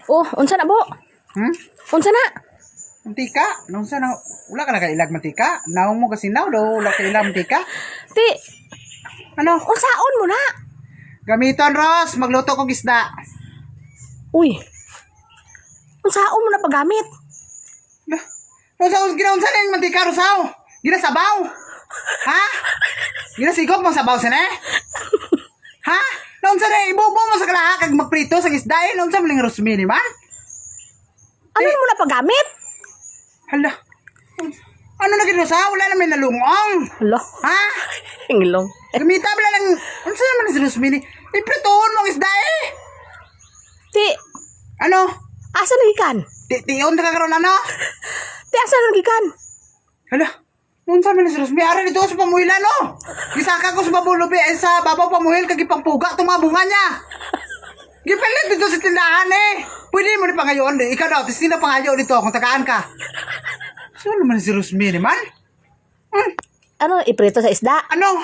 Oh, unsa na, bo? Unsa na? Mantika? Nung sa na, wala ka na kailag mantika? Naong mo kasi daw, wala ka ilag mantika? Ti, Ano? unsaon mo na? Gamiton, Ros, magluto kong isda. Uy, unsaon mo na paggamit? Rosaw, ginaunsa na yung mantika, Rosaw? Ginasabaw? Ha? Ginasigop mo sabaw sila eh? Ha? Naunsa na, ibubo mo sa kalaha kag magprito sa isda eh? Naunsa mo lang Rosmini man? Ano mo na paggamit? Hala. Ano na ginosa? Wala naman nalungong. Hala, Ha? ingilong. Gamita ba lang, ano sa naman si Rosmini? Ipritoon mo ang isda eh. Ti, Ano? asa nagikan? Tiyon na kakaroon ano? Ti, asa nagikan? Hala. Noon sa amin si Rosmini, ara dito sa pamuhilan no? Gisaka ko sa babulubi ay sa babaw pamuhil kag ipangpuga itong mga bunga niya. Gipalit dito sa tindahan eh. Pwede mo ni pangayon eh. Ikaw daw, tisina pangayon dito kung tagaan ka. Saan naman si Rosmini man? Ano, iprito sa isda? Ano?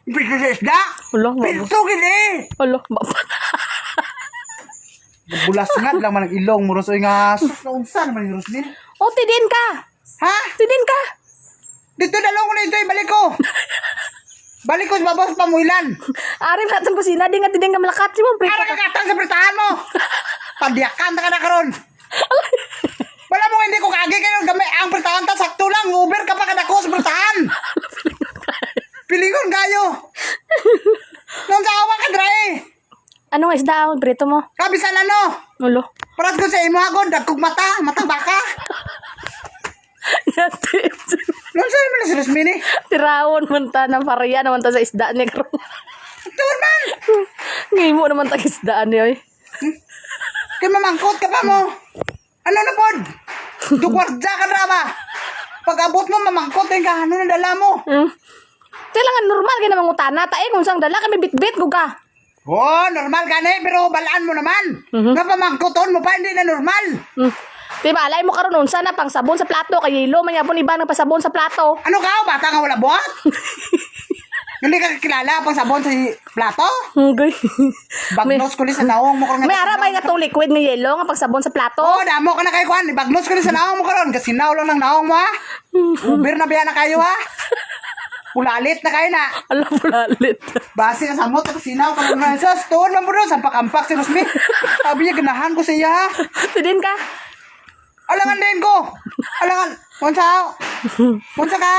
Pito sa isda? Hala, Pito gini! Hala, Bulas nga lang man ang ilong mo Rosoy nga. Saan naman yung Rosmini? oh, tidin ka. Ha? Tidin ka. Dito dalong ko na ito, balik ko. Balik ko sa babaw sa pamuhilan. Ari na itong kusina, di nga tidin ka malakat. Si mo, prito Ara ka. ka katang sa pritahan mo. Padiyakan ka na karon. Wala mo hindi ko kagi kayo gamay ang pritahan ta sakto lang. Uber ka pa kadako sa pritahan. Pilingon kayo. Nung sa awa ka dre. Anong isda ang prito mo? Kabisan ano? Hala. Paras ko sa imo agad, dagkog mata, matang baka. Nung sa'yo mo na si Rosmini? Tirawon man ta ng parya naman ta sa isda niya. Tuon man! Ngayon mo naman ta isda niya. Kaya mamangkot ka pa mo. Ano na pod? Dukwardya ka na ba? Pag abot mo, mamangkot din ka. Ano na dala mo? Kailangan normal ka namang utana. Tae kung saan dala kami bit-bit ko ka. Oo, normal ka na pero balaan mo naman. Napamangkoton mo pa, hindi na normal. Diba, alay mo karon unsa na pang sabon sa plato kay yelo man yapon iba nang pasabon sa plato. Ano ka, bata nga wala buhat? Hindi ka kilala pang sabon sa plato? Okay. Bagnos ko ni sa naong mo karon. May ara may nga tong liquid nga yelo nga pagsabon sa plato. Oo, damo ka na kay Juan. Bagnos ko ni sa naong mo karon. Kasinaw lang ng naong mo ha. Uber na biya na kayo ha. Ulalit na kayo na. Alam mo lalit. Base na samot at sinaw ka naman. Sus, tuon man po doon. Sampak-ampak si Rosmi. Sabi niya, ganahan ko sa iya ha. Tidin ka. Alangan din ko. Alangan. Munsaw. Munsa ka.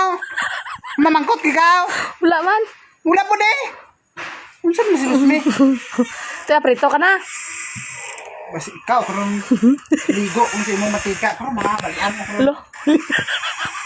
Mamangkot ka. Wala man. Mula po de. Munsa na si Rosmi. Kaya prito ka na. Basi ikaw, karong ligo kung sa imong matika. Karong mga balian mo. Lo.